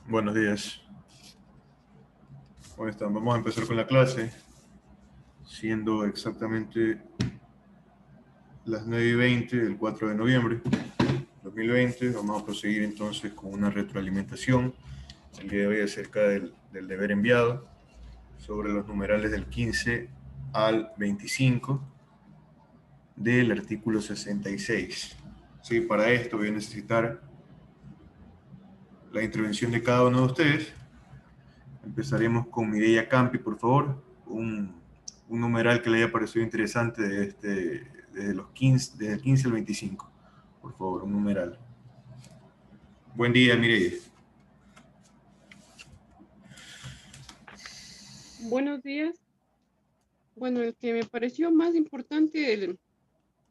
Buenos días. ¿Cómo están? Vamos a empezar con la clase, siendo exactamente las 9:20 del 4 de noviembre de 2020. Vamos a proseguir entonces con una retroalimentación el día de hoy acerca del deber enviado sobre los numerales del 15 al 25 del artículo 66. Sí, para esto voy a necesitar la intervención de cada uno de ustedes. Empezaremos con Mireia Campi, por favor. Un numeral que le haya parecido interesante desde el 15 al 25. Por favor, un numeral. Buen día, Mireia. Buenos días. Bueno, el que me pareció más importante,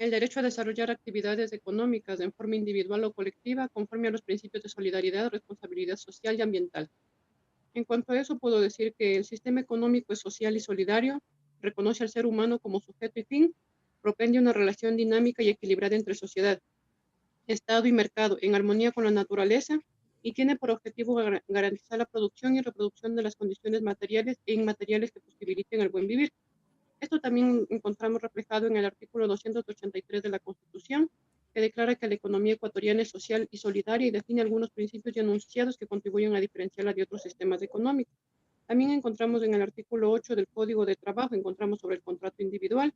el derecho a desarrollar actividades económicas en forma individual o colectiva conforme a los principios de solidaridad, responsabilidad social y ambiental. En cuanto a eso, puedo decir que el sistema económico es social y solidario, reconoce al ser humano como sujeto y fin, propende una relación dinámica y equilibrada entre sociedad, Estado y mercado, en armonía con la naturaleza, y tiene por objetivo garantizar la producción y reproducción de las condiciones materiales e inmateriales que posibiliten el buen vivir. Esto también encontramos reflejado en el artículo 283 de la Constitución, que declara que la economía ecuatoriana es social y solidaria y define algunos principios y enunciados que contribuyen a diferenciarla de otros sistemas económicos. También encontramos en el artículo 8 del Código de Trabajo, encontramos sobre el contrato individual.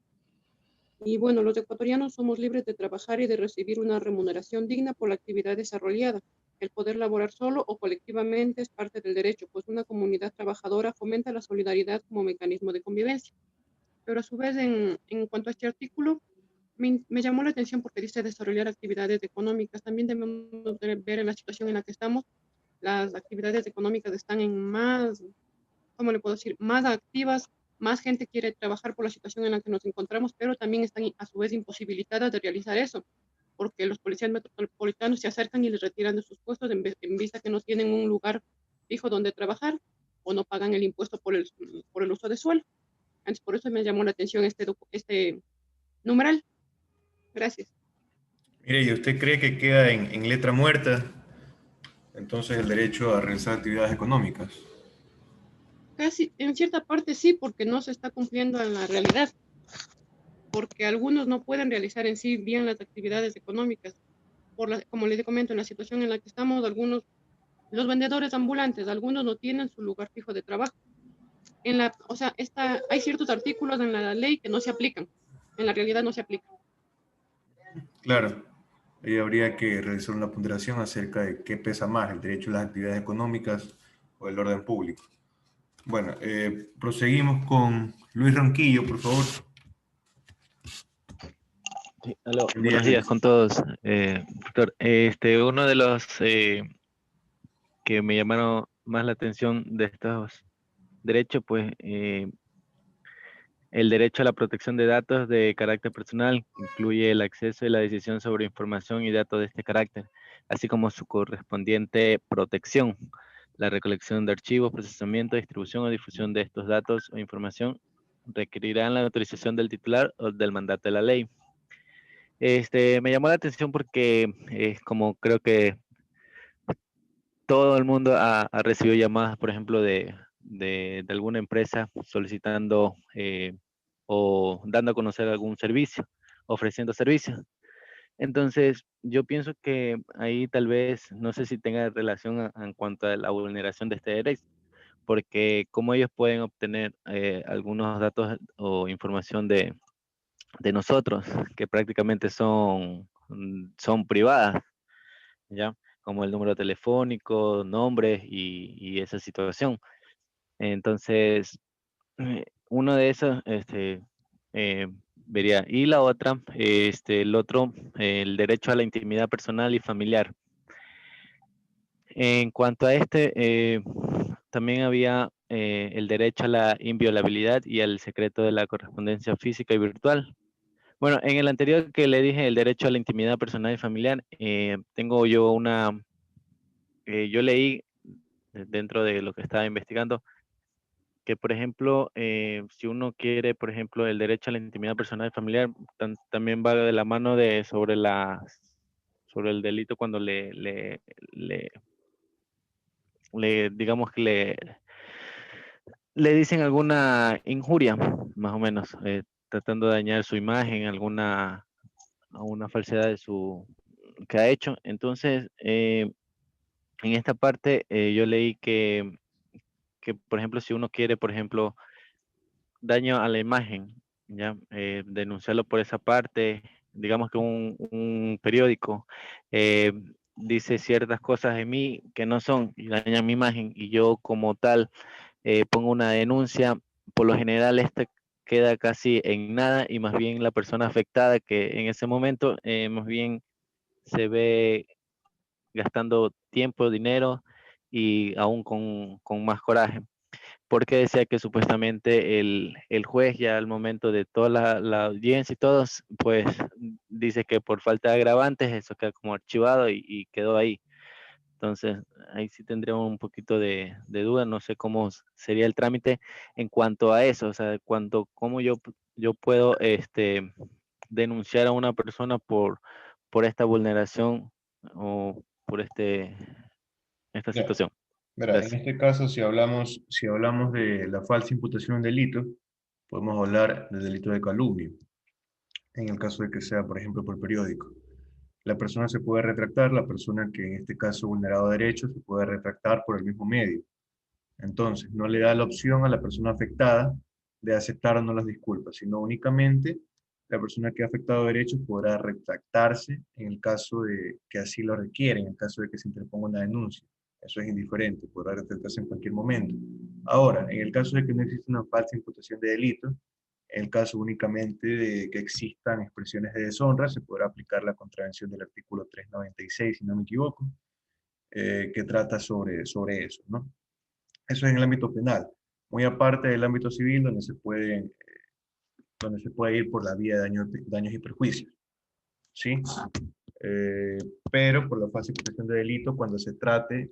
Y bueno, los ecuatorianos somos libres de trabajar y de recibir una remuneración digna por la actividad desarrollada. El poder laborar solo o colectivamente es parte del derecho, pues una comunidad trabajadora fomenta la solidaridad como mecanismo de convivencia. Pero a su vez, en cuanto a este artículo, me llamó la atención porque dice desarrollar actividades económicas. También debemos ver en la situación en la que estamos, las actividades económicas están en más, ¿cómo le puedo decir?, más activas, más gente quiere trabajar por la situación en la que nos encontramos, pero también están a su vez imposibilitadas de realizar eso, porque los policías metropolitanos se acercan y les retiran de sus puestos en vista que no tienen un lugar fijo donde trabajar o no pagan el impuesto por el uso de suelo. Entonces, por eso me llamó la atención este numeral. Gracias. Mireia, ¿usted cree que queda en letra muerta entonces el derecho a realizar actividades económicas? Casi, en cierta parte sí, porque no se está cumpliendo en la realidad, porque algunos no pueden realizar en sí bien las actividades económicas. Como les comento, en la situación en la que estamos, los vendedores ambulantes, algunos no tienen su lugar fijo de trabajo. O sea, hay ciertos artículos en la ley que no se aplican, en la realidad no se aplican. Claro, ahí habría que realizar una ponderación acerca de qué pesa más, el derecho a las actividades económicas o el orden público. Bueno, proseguimos con Luis Ronquillo, por favor. Sí, aló, Buen día, buenos días Luis. con todos. Doctor, uno de los que me llamaron más la atención de estos derechos, pues el derecho a la protección de datos de carácter personal, que incluye el acceso y la decisión sobre información y datos de este carácter, así como su correspondiente protección, la recolección de archivos, procesamiento, distribución o difusión de estos datos o información requerirán la autorización del titular o del mandato de la ley. Me llamó la atención porque como creo que todo el mundo ha recibido llamadas, por ejemplo, de alguna empresa solicitando o dando a conocer algún servicio, ofreciendo servicios. Entonces, yo pienso que ahí tal vez, no sé si tenga relación en cuanto a la vulneración de este derecho, porque como ellos pueden obtener algunos datos o información de nosotros, que prácticamente son privadas, ¿ya? Como el número telefónico, nombres y esa situación. Entonces, uno de esos, vería. Y la otra, el otro, el derecho a la intimidad personal y familiar. En cuanto a también había el derecho a la inviolabilidad y al secreto de la correspondencia física y virtual. Bueno, en el anterior que le dije, el derecho a la intimidad personal y familiar, tengo yo yo leí dentro de lo que estaba investigando, que por ejemplo, si uno quiere, por ejemplo, el derecho a la intimidad personal y familiar, también va de la mano sobre el delito cuando le digamos que le dicen alguna injuria, más o menos, tratando de dañar su imagen, alguna falsedad de que ha hecho. Entonces, en esta parte yo leí que, por ejemplo, si uno quiere, por ejemplo, daño a la imagen, ya, denunciarlo por esa parte, digamos que un periódico eh, dice ciertas cosas de mí que no son y dañan mi imagen y yo como tal pongo una denuncia, por lo general esta queda casi en nada y más bien la persona afectada que en ese momento más bien se ve gastando tiempo, dinero y aún con más coraje. Porque decía que supuestamente el juez ya al momento de toda la audiencia y todos, pues dice que por falta de agravantes eso queda como archivado y quedó ahí. Entonces, ahí sí tendría un poquito de duda, no sé cómo sería el trámite en cuanto a eso, o sea, cómo yo puedo denunciar a una persona por esta vulneración o por esta Ya. situación. Verá, en Gracias. este caso, si hablamos de la falsa imputación de un delito, podemos hablar del delito de calumnia, en el caso de que sea, por ejemplo, por periódico. La persona se puede retractar, la persona que en este caso vulnerado derechos se puede retractar por el mismo medio. Entonces, no le da la opción a la persona afectada de aceptar o no las disculpas, sino únicamente la persona que ha afectado derechos podrá retractarse en el caso de que así lo requiere, en el caso de que se interponga una denuncia. Eso es indiferente, podrá retractarse en cualquier momento. Ahora, en el caso de que no exista una falsa imputación de delito, en el caso únicamente de que existan expresiones de deshonra, se podrá aplicar la contravención del artículo 396, si no me equivoco, que trata sobre eso, ¿no? Eso es en el ámbito penal. Muy aparte del ámbito civil, donde se puede ir por la vía de daños y perjuicios. ¿Sí? Eh, pero por la fácil comisión de delito, cuando se trate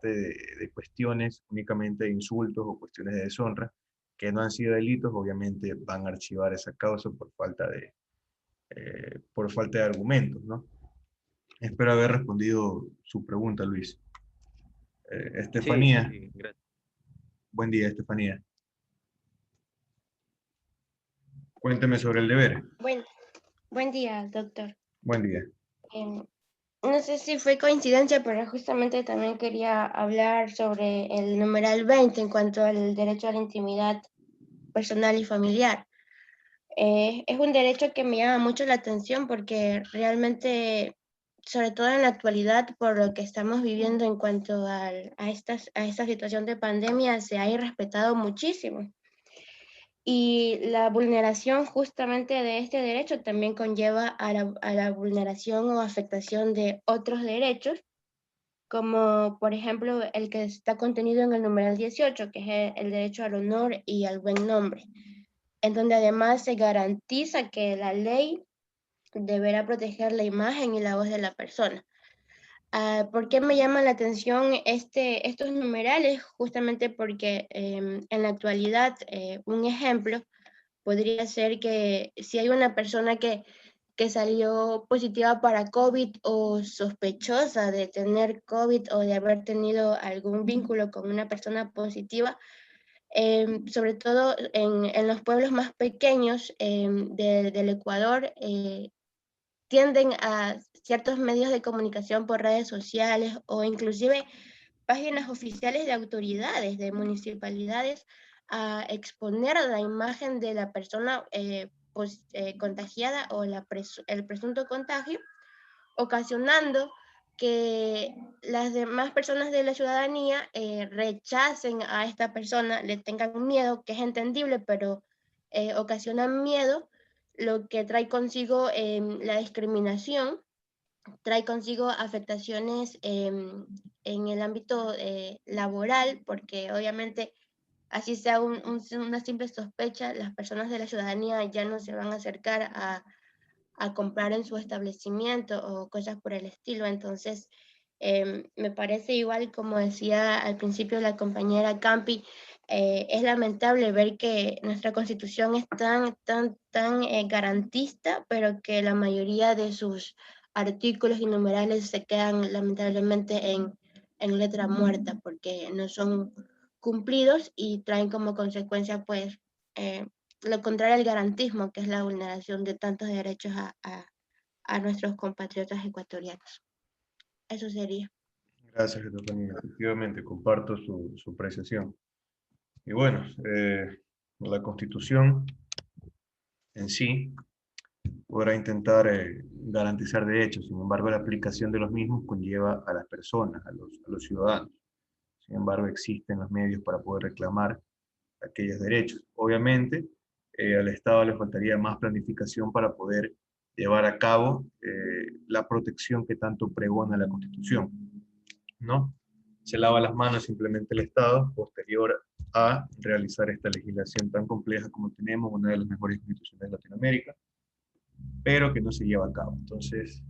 de cuestiones únicamente de insultos o cuestiones de deshonra, que no han sido delitos, obviamente van a archivar esa causa por falta de argumentos, ¿no? Espero haber respondido su pregunta, Luis. Sí, Estefanía, sí, gracias. buen día, Estefanía. Cuénteme sobre el deber. Buen día, doctor. Buen día. Em, no sé si fue coincidencia, pero justamente también quería hablar sobre el numeral 20 en cuanto al derecho a la intimidad personal y familiar. Es un derecho que me llama mucho la atención porque realmente, sobre todo en la actualidad, por lo que estamos viviendo en cuanto a esta situación de pandemia, se ha irrespetado muchísimo. Y la vulneración justamente de este derecho también conlleva a la vulneración o afectación de otros derechos, como por ejemplo el que está contenido en el numeral 18, que es el derecho al honor y al buen nombre, en donde además se garantiza que la ley deberá proteger la imagen y la voz de la persona. ¿Por qué me llaman la atención estos numerales? Justamente porque en la actualidad, un ejemplo podría ser que si hay una persona que salió positiva para COVID o sospechosa de tener COVID o de haber tenido algún vínculo con una persona positiva, sobre todo en los pueblos más pequeños del Ecuador, tienden a ciertos medios de comunicación por redes sociales o inclusive páginas oficiales de autoridades, de municipalidades, a exponer la imagen de la persona contagiada o el presunto contagio, ocasionando que las demás personas de la ciudadanía rechacen a esta persona, le tengan miedo, que es entendible, pero ocasionan miedo, lo que trae consigo la discriminación, trae consigo afectaciones en el ámbito laboral, porque obviamente así sea una simple sospecha, las personas de la ciudadanía ya no se van a acercar a comprar en su establecimiento o cosas por el estilo. Entonces, me parece igual, como decía al principio la compañera Campi, es lamentable ver que nuestra constitución es tan garantista, pero que la mayoría de sus artículos y numerales se quedan lamentablemente en letra muerta porque no son cumplidos y traen como consecuencia pues lo contrario al garantismo, que es la vulneración de tantos derechos a nuestros compatriotas ecuatorianos. Eso sería. Gracias, Estefanía. Efectivamente, comparto su apreciación. Y bueno, la Constitución en sí podrá intentar garantizar derechos, sin embargo, la aplicación de los mismos conlleva a las personas, a los ciudadanos. Sin embargo, existen los medios para poder reclamar aquellos derechos. Obviamente, al Estado le faltaría más planificación para poder llevar a cabo la protección que tanto pregona la Constitución, ¿no? Se lava las manos simplemente el Estado posterior a realizar esta legislación tan compleja como tenemos, una de las mejores instituciones de Latinoamérica, pero que no se lleva a cabo. Entonces,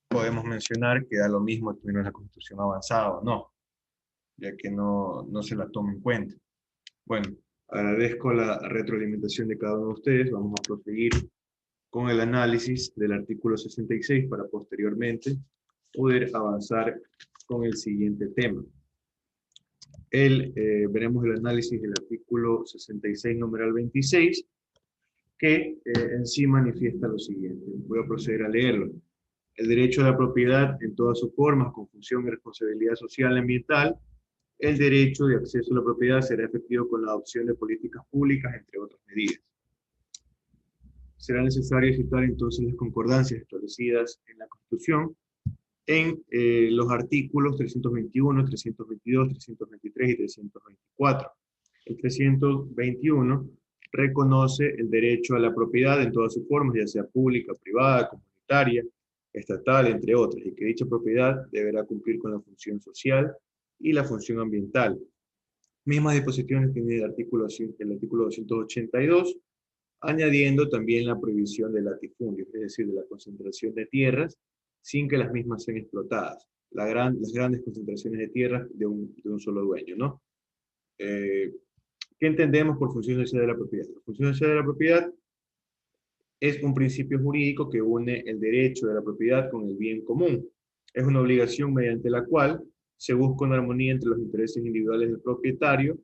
podemos mencionar que da lo mismo tener una Constitución avanzada o no, ya que no se la toma en cuenta. Bueno, agradezco la retroalimentación de cada uno de ustedes. Vamos a proseguir con el análisis del artículo 66 para posteriormente poder avanzar con el siguiente tema. Veremos el análisis del artículo 66, numeral 26, que en sí manifiesta lo siguiente. Voy a proceder a leerlo. El derecho a la propiedad en todas sus formas, con función y responsabilidad social y ambiental. El derecho de acceso a la propiedad será efectivo con la adopción de políticas públicas, entre otras medidas. Será necesario citar entonces las concordancias establecidas en la Constitución en los artículos 321, 322, 323 y 324. El 321 reconoce el derecho a la propiedad en todas sus formas, ya sea pública, privada, comunitaria, estatal, entre otras, y que dicha propiedad deberá cumplir con la función social y la función ambiental. Mismas disposiciones tiene el artículo 282, añadiendo también la prohibición del latifundio, es decir, de la concentración de tierras sin que las mismas sean explotadas. Las grandes concentraciones de tierras de un solo dueño, ¿no? ¿Qué entendemos por función social de la propiedad? La función social de la propiedad es un principio jurídico que une el derecho de la propiedad con el bien común. Es una obligación mediante la cual se busca una armonía entre los intereses individuales del propietario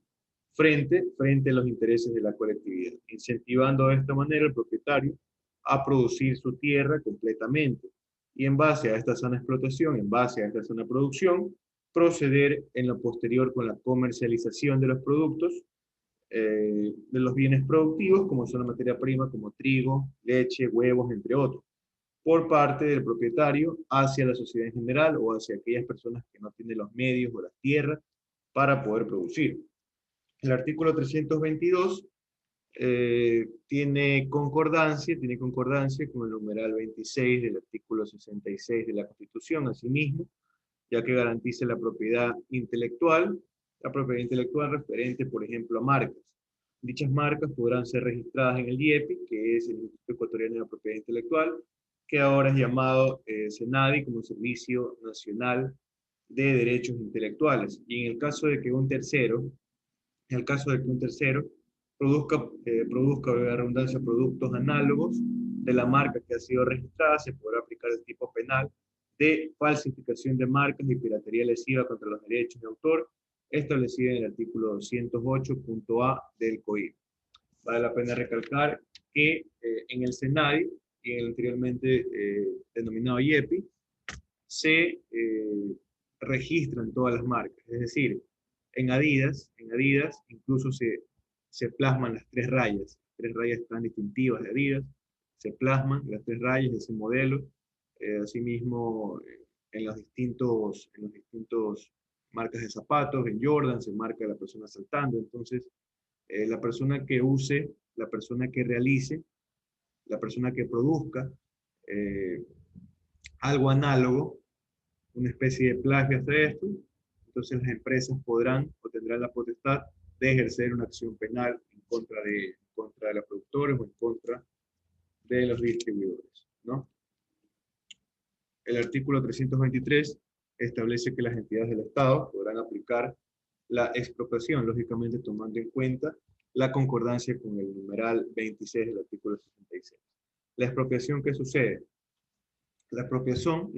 frente a los intereses de la colectividad, incentivando de esta manera al propietario a producir su tierra completamente y en base a esta sana explotación, en base a esta sana producción, proceder en lo posterior con la comercialización de los productos, de los bienes productivos, como son la materia prima, como trigo, leche, huevos, entre otros, por parte del propietario hacia la sociedad en general o hacia aquellas personas que no tienen los medios o las tierras para poder producir. El artículo 322 tiene concordancia con el numeral 26 del artículo 66 de la Constitución, asimismo, ya que garantiza la propiedad intelectual referente, por ejemplo, a marcas. Dichas marcas podrán ser registradas en el IEPI, que es el Instituto Ecuatoriano de la Propiedad Intelectual, que ahora es llamado SENADI, como Servicio Nacional de Derechos Intelectuales. Y en el caso de que un tercero produzca, valga la redundancia, productos análogos de la marca que ha sido registrada, se podrá aplicar el tipo penal de falsificación de marcas y piratería lesiva contra los derechos de autor, establecida en el artículo 208.a del COIP. Vale la pena recalcar que en el SENADI y en el anteriormente denominado IEPI se registran todas las marcas, es decir, en Adidas incluso se plasman las tres rayas tan distintivas de Adidas, se plasman las tres rayas de ese modelo, asimismo en los distintos marcas de zapatos, en Jordan se marca la persona saltando, entonces la persona que use, la persona que realice, la persona que produzca algo análogo, una especie de plagio hacia esto, entonces las empresas podrán o tendrán la potestad de ejercer una acción penal en contra de los productores o en contra de los distribuidores, ¿no? El artículo 323 establece que las entidades del Estado podrán aplicar la expropiación, lógicamente tomando en cuenta la concordancia con el numeral 26 del artículo 66. La expropiación, ¿qué sucede? La expropiación,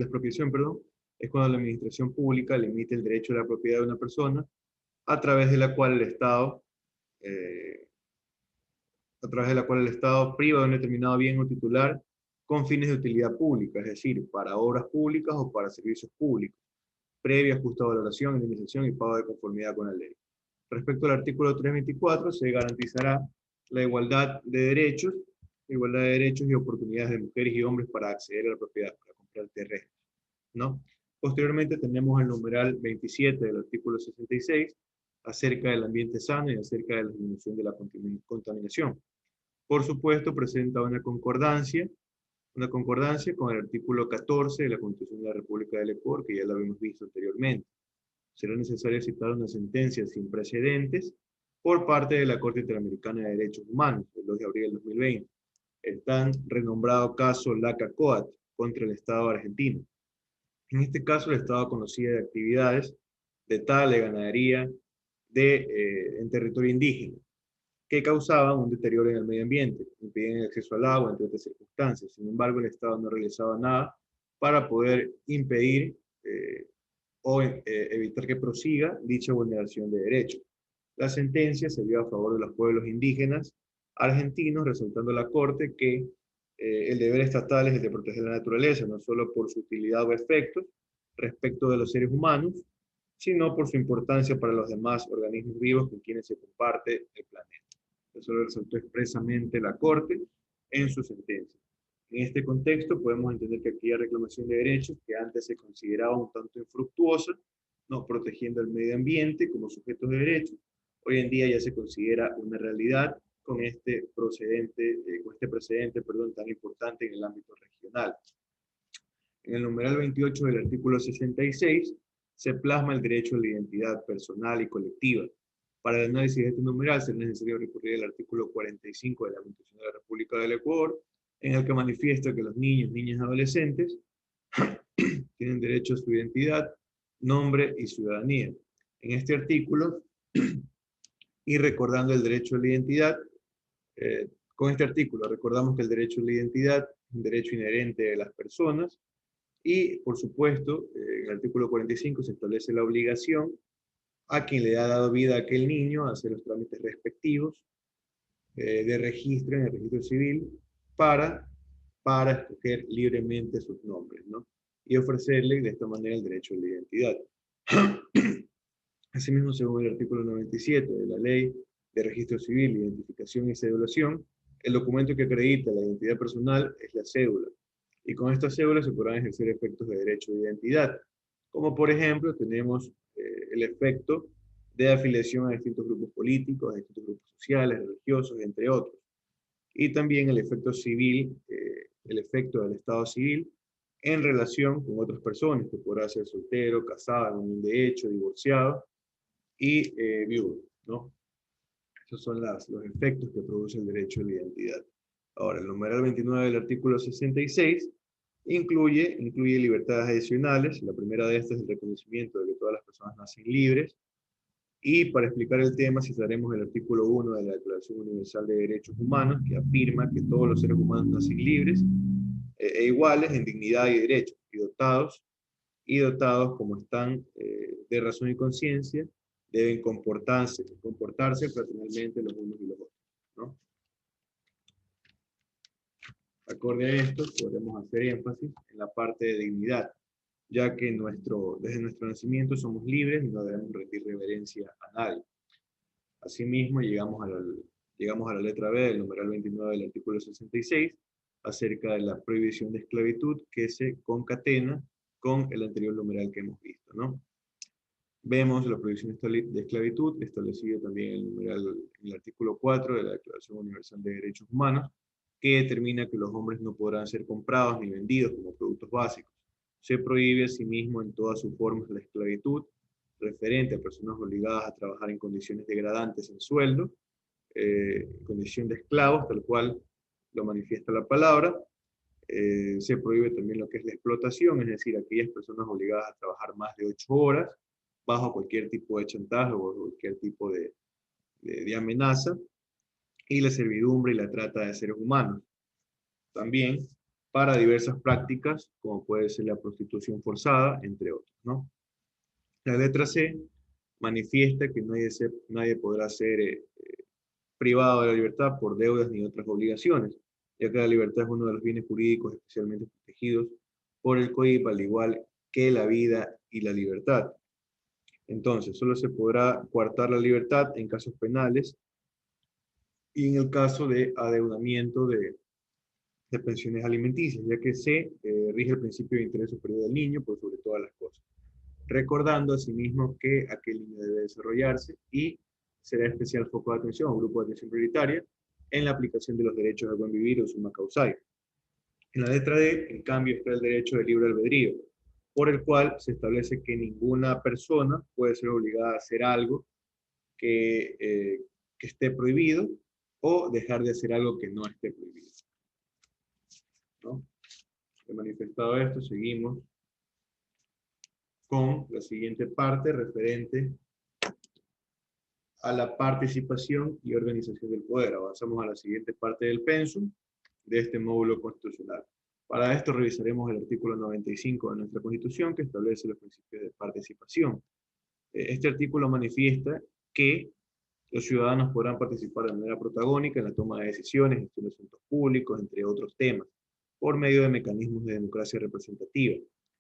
es cuando la administración pública limita el derecho a la propiedad de una persona a través de la cual el Estado priva de un determinado bien o titular con fines de utilidad pública, es decir, para obras públicas o para servicios públicos, previa justa valoración, indemnización y pago de conformidad con la ley. Respecto al artículo 324, se garantizará la igualdad de derechos y oportunidades de mujeres y hombres para acceder a la propiedad, para comprar terrenos, ¿no? Posteriormente tenemos el numeral 27 del artículo 66, acerca del ambiente sano y acerca de la disminución de la contaminación. Por supuesto, presenta una concordancia con el artículo 14 de la Constitución de la República del Ecuador, que ya lo habíamos visto anteriormente. Será necesario citar una sentencia sin precedentes por parte de la Corte Interamericana de Derechos Humanos, el 2 de abril del 2020, el tan renombrado caso Laca-Coat contra el Estado argentino. En este caso, el Estado conocía de actividades de tala de ganadería en territorio indígena, que causaban un deterioro en el medio ambiente, impedían el acceso al agua, entre otras circunstancias. Sin embargo, el Estado no realizaba nada para poder impedir evitar que prosiga dicha vulneración de derechos. La sentencia se dio a favor de los pueblos indígenas argentinos, resaltando a la Corte que el deber estatal es el de proteger la naturaleza, no solo por su utilidad o efectos respecto de los seres humanos, sino por su importancia para los demás organismos vivos con quienes se comparte el planeta. Eso lo resaltó expresamente la Corte en su sentencia. En este contexto podemos entender que aquella reclamación de derechos que antes se consideraba un tanto infructuosa, no protegiendo el medio ambiente como sujetos de derechos, hoy en día ya se considera una realidad con este precedente tan importante en el ámbito regional. En el numeral 28 del artículo 66 se plasma el derecho a la identidad personal y colectiva. Para el análisis de este numeral será necesario recurrir al artículo 45 de la Constitución de la República del Ecuador, en el que manifiesta que los niños, niñas y adolescentes tienen derecho a su identidad, nombre y ciudadanía. En este artículo, y recordando el derecho a la identidad, con este artículo recordamos que el derecho a la identidad es un derecho inherente de las personas y, por supuesto, en el artículo 45 se establece la obligación a quien le ha dado vida a aquel niño a hacer los trámites respectivos de registro en el registro civil para escoger libremente sus nombres, ¿no? Y ofrecerle de esta manera el derecho a la identidad. Asimismo, según el artículo 97 de la Ley de Registro Civil, Identificación y Cedulación, el documento que acredita la identidad personal es la cédula. Y con esta cédula se podrán ejercer efectos de derecho de identidad. Como por ejemplo, tenemos el efecto de afiliación a distintos grupos políticos, a distintos grupos sociales, religiosos, entre otros. Y también el efecto civil, el efecto del estado civil en relación con otras personas, que podrá ser soltero, casado, unión de hecho, divorciado y viudo, ¿no? Esos son los efectos que produce el derecho a la identidad. Ahora, el numeral 29 del artículo 66 incluye libertades adicionales. La primera de estas es el reconocimiento de que todas las personas nacen libres. Y para explicar el tema, citaremos el artículo 1 de la Declaración Universal de Derechos Humanos, que afirma que todos los seres humanos nacen libres e iguales en dignidad y derechos, y dotados como están de razón y conciencia, deben comportarse fraternalmente los unos y los otros, ¿no? Acorde a esto, podemos hacer énfasis en la parte de dignidad, ya que desde nuestro nacimiento somos libres y no debemos rendir reverencia a nadie. Asimismo, llegamos a la letra B del numeral 29 del artículo 66, acerca de la prohibición de esclavitud, que se concatena con el anterior numeral que hemos visto, ¿no? Vemos la prohibición de esclavitud, establecida también en el artículo 4 de la Declaración Universal de Derechos Humanos, que determina que los hombres no podrán ser comprados ni vendidos como productos básicos. Se prohíbe asimismo en todas sus formas la esclavitud, referente a personas obligadas a trabajar en condiciones degradantes en sueldo, condición de esclavos, tal cual lo manifiesta la palabra. Se prohíbe también lo que es la explotación, es decir, aquellas personas obligadas a trabajar más de 8 horas, bajo cualquier tipo de chantaje o cualquier tipo de amenaza, y la servidumbre y la trata de seres humanos. También para diversas prácticas, como puede ser la prostitución forzada, entre otros, ¿no? La letra C manifiesta que nadie podrá ser privado de la libertad por deudas ni otras obligaciones, ya que la libertad es uno de los bienes jurídicos especialmente protegidos por el COIP, al igual que la vida y la libertad. Entonces, solo se podrá coartar la libertad en casos penales y en el caso de adeudamiento de pensiones alimenticias, ya que se rige el principio de interés superior del niño por sobre todas las cosas. Recordando asimismo que aquel niño debe desarrollarse y será especial foco de atención o grupo de atención prioritaria en la aplicación de los derechos al buen vivir o summa causae. En la letra D, en cambio, está el derecho de libre albedrío, por el cual se establece que ninguna persona puede ser obligada a hacer algo que esté prohibido o dejar de hacer algo que no esté prohibido, ¿no? He manifestado esto, seguimos con la siguiente parte referente a la participación y organización del poder. Avanzamos a la siguiente parte del pensum de este módulo constitucional. Para esto revisaremos el artículo 95 de nuestra Constitución, que establece los principios de participación. Este artículo manifiesta que los ciudadanos podrán participar de manera protagónica en la toma de decisiones, gestión de asuntos públicos, entre otros temas, por medio de mecanismos de democracia representativa.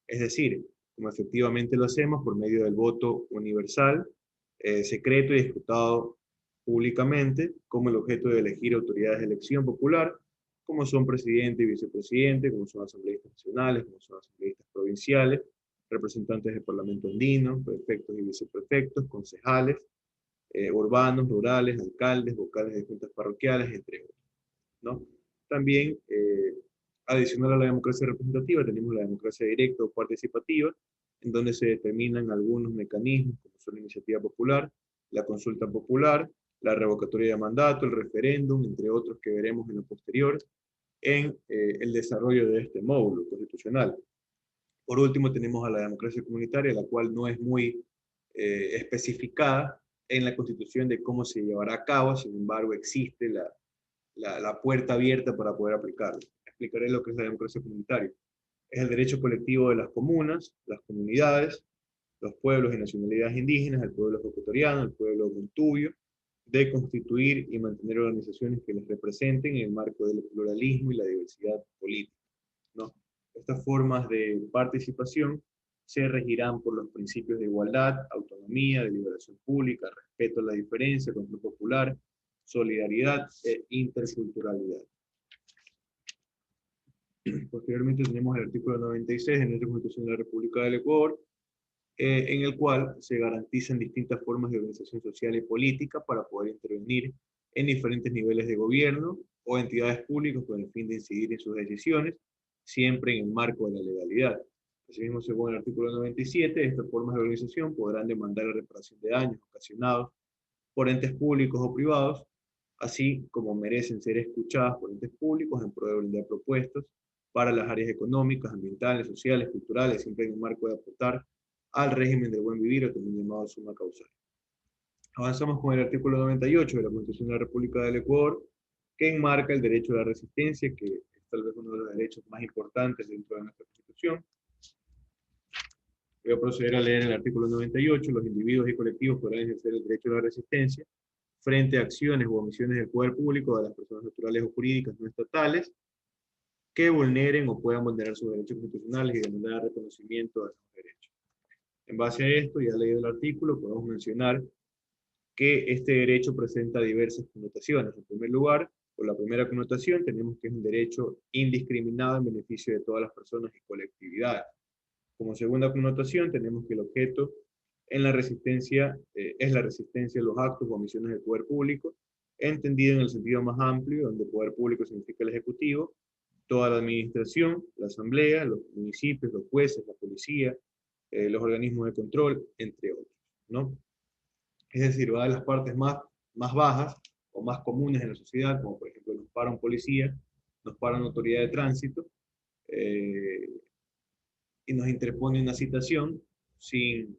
Es decir, como efectivamente lo hacemos, por medio del voto universal, secreto y escrutado públicamente, como el objeto de elegir autoridades de elección popular, como son presidente y vicepresidente, como son asambleístas nacionales, como son asambleístas provinciales, representantes del Parlamento andino, prefectos y viceprefectos, concejales, urbanos, rurales, alcaldes, vocales de juntas parroquiales, entre otros, ¿no? También, adicional a la democracia representativa, tenemos la democracia directa o participativa, en donde se determinan algunos mecanismos, como son la iniciativa popular, la consulta popular, la revocatoria de mandato, el referéndum, entre otros que veremos en lo posterior, en el desarrollo de este módulo constitucional. Por último, tenemos a la democracia comunitaria, la cual no es muy especificada en la Constitución de cómo se llevará a cabo, sin embargo, existe la puerta abierta para poder aplicarla. Explicaré lo que es la democracia comunitaria. Es el derecho colectivo de las comunas, las comunidades, los pueblos y nacionalidades indígenas, el pueblo ecuatoriano, el pueblo montubio, de constituir y mantener organizaciones que les representen en el marco del pluralismo y la diversidad política, ¿no? Estas formas de participación se regirán por los principios de igualdad, autonomía, deliberación pública, respeto a la diferencia, control popular, solidaridad e interculturalidad. Posteriormente tenemos el artículo 96 de nuestra Constitución de la República del Ecuador, en el cual se garantizan distintas formas de organización social y política para poder intervenir en diferentes niveles de gobierno o entidades públicas con el fin de incidir en sus decisiones, siempre en el marco de la legalidad. Asimismo, según el artículo 97, estas formas de organización podrán demandar la reparación de daños ocasionados por entes públicos o privados, así como merecen ser escuchadas por entes públicos en pro de brindar propuestas para las áreas económicas, ambientales, sociales, culturales, siempre en el marco de aportar al régimen del buen vivir, o también llamado summa causal. Avanzamos con el artículo 98 de la Constitución de la República del Ecuador, que enmarca el derecho a la resistencia, que es tal vez uno de los derechos más importantes dentro de nuestra Constitución. Voy a proceder a leer el artículo 98. Los individuos y colectivos podrán ejercer el derecho a la resistencia frente a acciones u omisiones del poder público de las personas naturales o jurídicas no estatales que vulneren o puedan vulnerar sus derechos constitucionales y demandar reconocimiento de esos derechos. En base a esto, ya leído el artículo, podemos mencionar que este derecho presenta diversas connotaciones. En primer lugar, por la primera connotación, tenemos que es un derecho indiscriminado en beneficio de todas las personas y colectividades. Como segunda connotación, tenemos que el objeto en la resistencia es la resistencia a los actos o omisiones del poder público, entendido en el sentido más amplio, donde poder público significa el ejecutivo, toda la administración, la asamblea, los municipios, los jueces, la policía, los organismos de control, entre otros, ¿no? Es decir, va de las partes más bajas o más comunes en la sociedad, como por ejemplo nos para un policía, nos para una autoridad de tránsito, y nos interpone una citación sin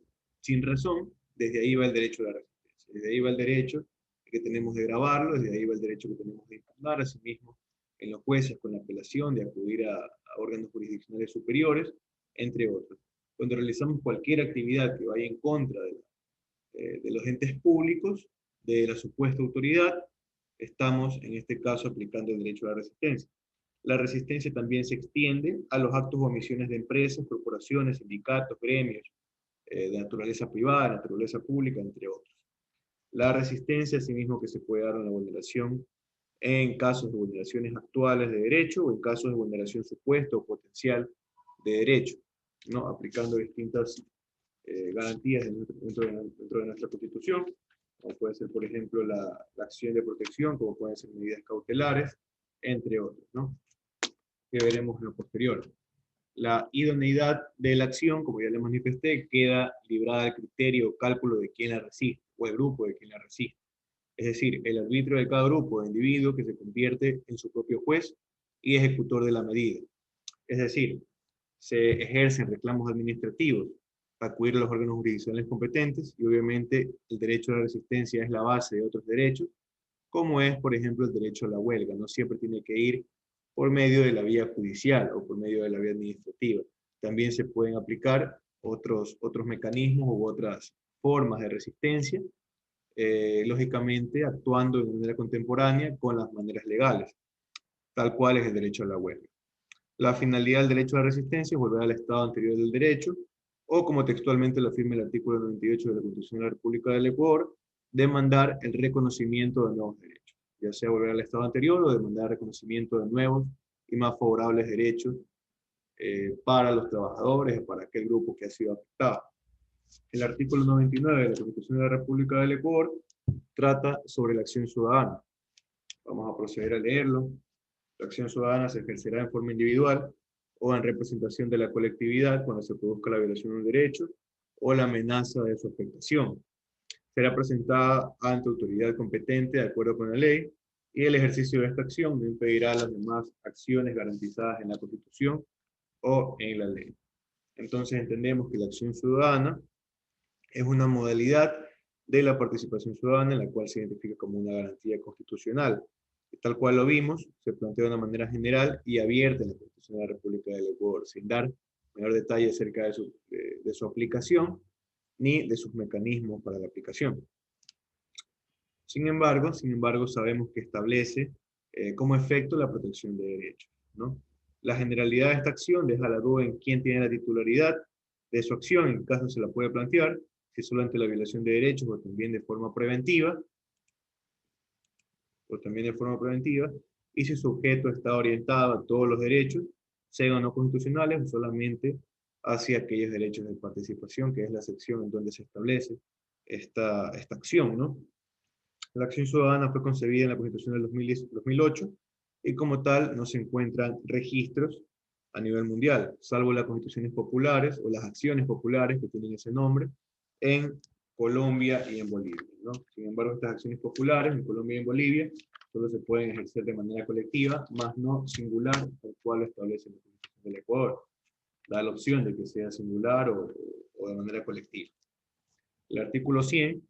razón. Desde ahí va el derecho a la resistencia, desde ahí va el derecho que tenemos de grabarlo, desde ahí va el derecho que tenemos de impugnar, asimismo en los jueces con la apelación de acudir a órganos jurisdiccionales superiores, entre otros. Cuando realizamos cualquier actividad que vaya en contra de los entes públicos, de la supuesta autoridad, estamos en este caso aplicando el derecho a la resistencia. La resistencia también se extiende a los actos o omisiones de empresas, corporaciones, sindicatos, gremios, de naturaleza privada, naturaleza pública, entre otros. La resistencia, asimismo, que se puede dar en la vulneración en casos de vulneraciones actuales de derecho o en casos de vulneración supuesta o potencial de derecho, ¿no? Aplicando distintas garantías dentro de nuestra Constitución, como puede ser, por ejemplo, la acción de protección, como pueden ser medidas cautelares, entre otros, ¿no? Que veremos en lo posterior. La idoneidad de la acción, como ya le manifesté, queda librada al criterio o cálculo de quien la resiste, o el grupo de quien la resiste. Es decir, el arbitrio de cada grupo o individuo que se convierte en su propio juez y ejecutor de la medida. Es decir, se ejercen reclamos administrativos para acudir a los órganos jurisdiccionales competentes y obviamente el derecho a la resistencia es la base de otros derechos, como es, por ejemplo, el derecho a la huelga. No siempre tiene que ir por medio de la vía judicial o por medio de la vía administrativa. También se pueden aplicar otros mecanismos u otras formas de resistencia, lógicamente actuando de manera contemporánea con las maneras legales, tal cual es el derecho a la huelga. La finalidad del derecho a la resistencia es volver al estado anterior del derecho, o como textualmente lo afirma el artículo 98 de la Constitución de la República del Ecuador, demandar el reconocimiento de nuevos derechos, ya sea volver al estado anterior o demandar el reconocimiento de nuevos y más favorables derechos para los trabajadores o para aquel grupo que ha sido afectado. El artículo 99 de la Constitución de la República del Ecuador trata sobre la acción ciudadana. Vamos a proceder a leerlo. La acción ciudadana se ejercerá en forma individual o en representación de la colectividad cuando se produzca la violación de un derecho o la amenaza de su afectación. Será presentada ante autoridad competente de acuerdo con la ley y el ejercicio de esta acción no impedirá las demás acciones garantizadas en la Constitución o en la ley. Entonces entendemos que la acción ciudadana es una modalidad de la participación ciudadana en la cual se identifica como una garantía constitucional. Tal cual lo vimos, se plantea de una manera general y abierta en la Constitución de la República del Ecuador, sin dar mayor detalle acerca de su aplicación ni de sus mecanismos para la aplicación. Sin embargo, sabemos que establece como efecto la protección de derechos, ¿no? La generalidad de esta acción deja la duda en quién tiene la titularidad de su acción, en caso se la puede plantear, si solo ante la violación de derechos o también de forma preventiva, y si su objeto está orientado a todos los derechos, sean o no constitucionales, o solamente hacia aquellos derechos de participación, que es la sección en donde se establece esta acción, ¿no? La acción ciudadana fue concebida en la Constitución del 2008, y como tal no se encuentran registros a nivel mundial, salvo las constituciones populares o las acciones populares que tienen ese nombre en Colombia y en Bolivia, ¿no? Sin embargo, estas acciones populares en Colombia y en Bolivia solo se pueden ejercer de manera colectiva, más no singular, tal cual lo establece la Constitución del Ecuador. Da la opción de que sea singular o de manera colectiva. El artículo 100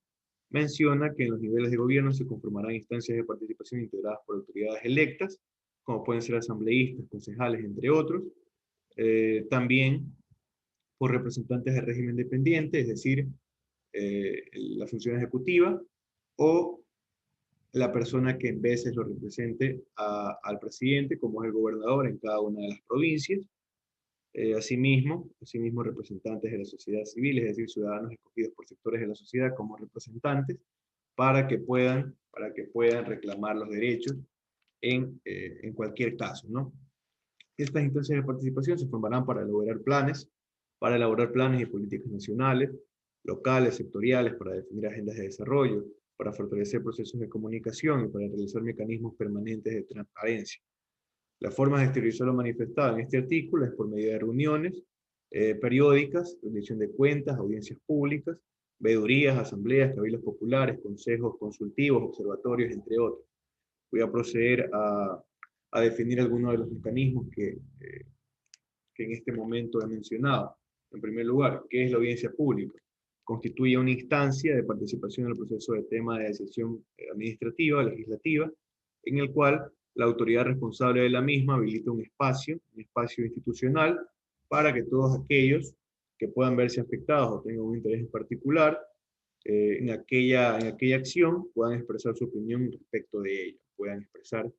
menciona que en los niveles de gobierno se conformarán instancias de participación integradas por autoridades electas, como pueden ser asambleístas, concejales, entre otros, también por representantes del régimen dependiente, es decir, la función ejecutiva, o la persona que en veces lo represente al presidente, como es el gobernador en cada una de las provincias. Asimismo, representantes de la sociedad civil, es decir, ciudadanos escogidos por sectores de la sociedad como representantes, para que puedan reclamar los derechos en cualquier caso, ¿no? Estas instancias de participación se formarán para elaborar planes y políticas nacionales, locales, sectoriales, para definir agendas de desarrollo, para fortalecer procesos de comunicación y para realizar mecanismos permanentes de transparencia. La forma de exteriorizar lo manifestado en este artículo es por medio de reuniones periódicas, rendición de cuentas, audiencias públicas, veedurías, asambleas, cabildos populares, consejos consultivos, observatorios, entre otros. Voy a proceder a definir algunos de los mecanismos que en este momento he mencionado. En primer lugar, ¿qué es la audiencia pública? Constituye una instancia de participación en el proceso de tema de decisión administrativa, legislativa, en el cual la autoridad responsable de la misma habilita un espacio institucional, para que todos aquellos que puedan verse afectados o tengan un interés en particular en aquella acción puedan expresar su opinión respecto de ella, puedan expresar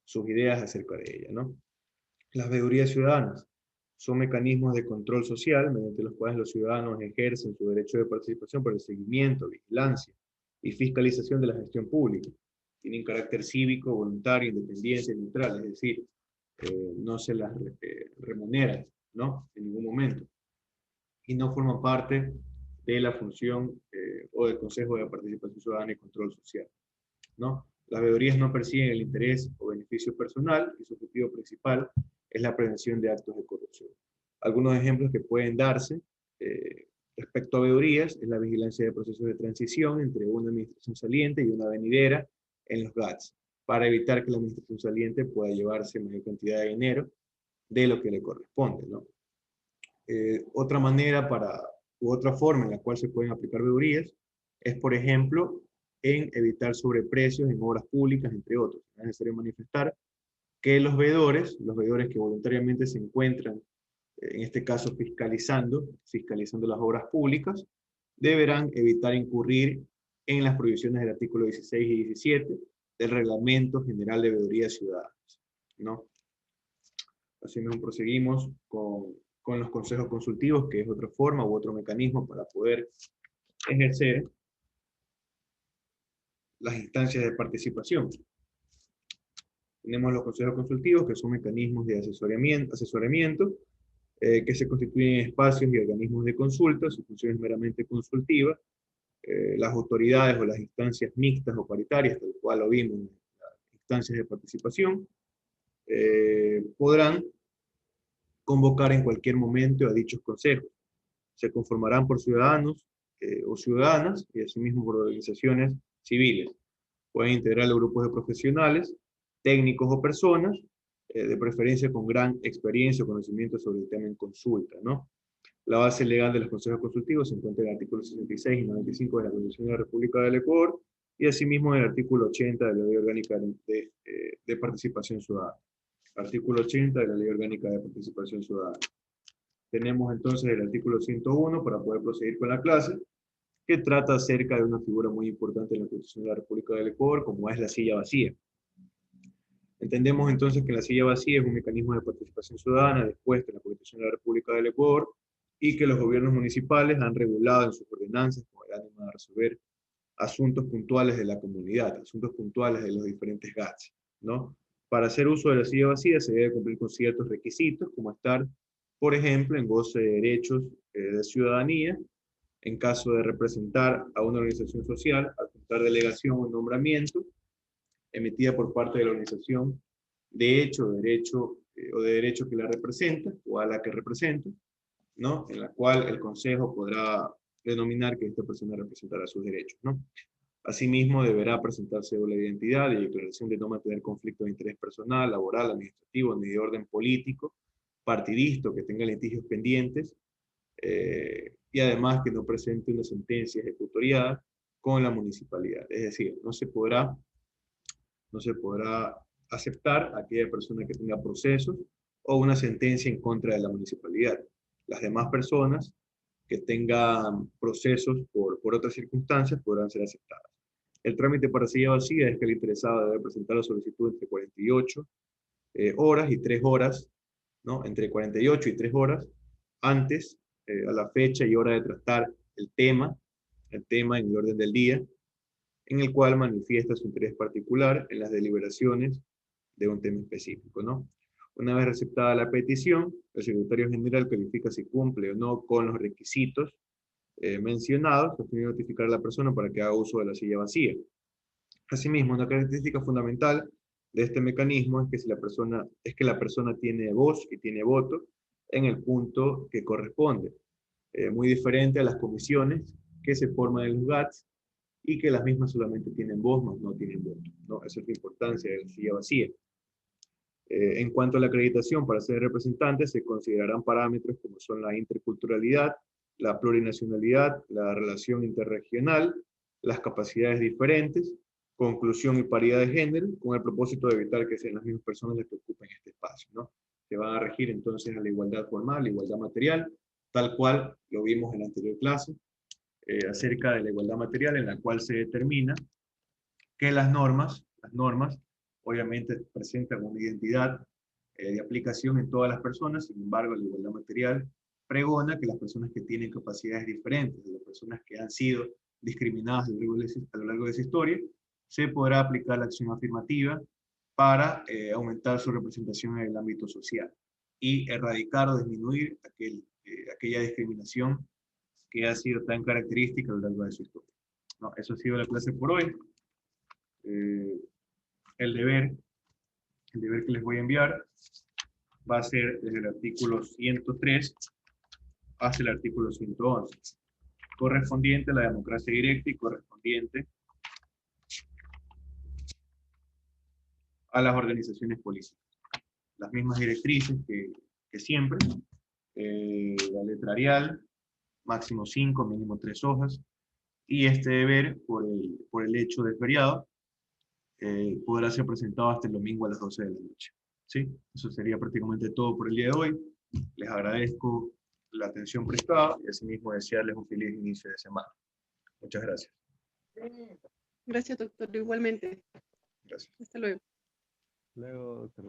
sus ideas acerca de ella, ¿no? Las veedurías ciudadanas son mecanismos de control social mediante los cuales los ciudadanos ejercen su derecho de participación por el seguimiento, vigilancia y fiscalización de la gestión pública. Tienen carácter cívico, voluntario, independiente, neutral, es decir, no se las remuneran, ¿no? En ningún momento. Y no forman parte de la función o del Consejo de Participación Ciudadana y Control Social, ¿no? Las veedurías no persiguen el interés o beneficio personal y su objetivo principal es la prevención de actos de corrupción. Algunos ejemplos que pueden darse respecto a veedurías es la vigilancia de procesos de transición entre una administración saliente y una venidera en los GATS, para evitar que la administración saliente pueda llevarse mayor cantidad de dinero de lo que le corresponde, ¿no? Otra manera u otra forma en la cual se pueden aplicar veedurías es, por ejemplo, en evitar sobreprecios en obras públicas, entre otros. Es necesario manifestar que los veedores que voluntariamente se encuentran, en este caso fiscalizando las obras públicas, deberán evitar incurrir en las prohibiciones del artículo 16 y 17 del Reglamento General de Veedurías Ciudadanas, ¿no? Así mismo proseguimos con los consejos consultivos, que es otra forma u otro mecanismo para poder ejercer las instancias de participación. Tenemos los consejos consultivos, que son mecanismos de asesoramiento que se constituyen en espacios y organismos de consulta. Su función es meramente consultiva. Las autoridades o las instancias mixtas o paritarias, tal cual lo vimos en las instancias de participación, podrán convocar en cualquier momento a dichos consejos. Se conformarán por ciudadanos o ciudadanas y asimismo por organizaciones civiles. Pueden integrar los grupos de profesionales, técnicos o personas, de preferencia con gran experiencia o conocimiento sobre el tema en consulta, ¿no? La base legal de los consejos consultivos se encuentra en el artículo 66 y 95 de la Constitución de la República del Ecuador, y asimismo en el artículo 80 de la Ley Orgánica de Participación Ciudadana. Artículo 80 de la Ley Orgánica de Participación Ciudadana. Tenemos entonces el artículo 101 para poder proseguir con la clase, que trata acerca de una figura muy importante en la Constitución de la República del Ecuador, como es la silla vacía. Entendemos entonces que la silla vacía es un mecanismo de participación ciudadana dispuesto en la Constitución de la República del Ecuador y que los gobiernos municipales han regulado en sus ordenanzas con el ánimo de resolver asuntos puntuales de la comunidad, asuntos puntuales de los diferentes GATS, ¿no? Para hacer uso de la silla vacía se debe cumplir con ciertos requisitos, como estar, por ejemplo, en goce de derechos de ciudadanía, en caso de representar a una organización social, adjuntar delegación o nombramiento, emitida por parte de la organización de hecho o de derecho que la representa, o a la que representa, ¿no? En la cual el Consejo podrá denominar que esta persona representará sus derechos, ¿no? Asimismo, deberá presentarse la identidad y declaración de no mantener conflicto de interés personal, laboral, administrativo, ni de orden político, partidista, que tenga litigios pendientes, y además que no presente una sentencia ejecutoriada con la municipalidad. Es decir, no se podrá aceptar a aquella persona que tenga procesos o una sentencia en contra de la municipalidad. Las demás personas que tengan procesos por otras circunstancias podrán ser aceptadas. El trámite para silla vacía es que el interesado debe presentar la solicitud entre 48 horas y 3 horas, ¿no? Entre 48 y 3 horas antes, a la fecha y hora de tratar el tema en el orden del día, en el cual manifiesta su interés particular en las deliberaciones de un tema específico, ¿no? Una vez aceptada la petición, el secretario general califica si cumple o no con los requisitos mencionados, a fin de notificar a la persona para que haga uso de la silla vacía. Asimismo, una característica fundamental de este mecanismo es que la persona tiene voz y tiene voto en el punto que corresponde, muy diferente a las comisiones que se forman en los GATS y que las mismas solamente tienen voz, mas no tienen voto, ¿no? Esa es la importancia de la silla vacía. En cuanto a la acreditación para ser representante, se considerarán parámetros como son la interculturalidad, la plurinacionalidad, la relación interregional, las capacidades diferentes, conclusión y paridad de género, con el propósito de evitar que sean las mismas personas las que ocupen este espacio, ¿no? Se van a regir entonces a la igualdad formal, la igualdad material, tal cual lo vimos en la anterior clase, acerca de la igualdad material, en la cual se determina que las normas obviamente presentan una identidad de aplicación en todas las personas. Sin embargo, la igualdad material pregona que las personas que tienen capacidades diferentes, de las personas que han sido discriminadas a lo largo de esa historia, se podrá aplicar la acción afirmativa para aumentar su representación en el ámbito social y erradicar o disminuir aquella discriminación que ha sido tan característica a lo largo de su historia. No, eso ha sido la clase por hoy. El deber que les voy a enviar va a ser desde el artículo 103 hasta el artículo 111, correspondiente a la democracia directa y correspondiente a las organizaciones políticas. Las mismas directrices que siempre, la letra Arial, máximo 5, mínimo 3 hojas, y este deber, por el hecho del feriado, podrá ser presentado hasta el domingo a las 12 de la noche. ¿Sí? Eso sería prácticamente todo por el día de hoy. Les agradezco la atención prestada y asimismo desearles un feliz inicio de semana. Muchas gracias. Gracias, doctor. Igualmente. Gracias. Hasta luego. Luego, doctor.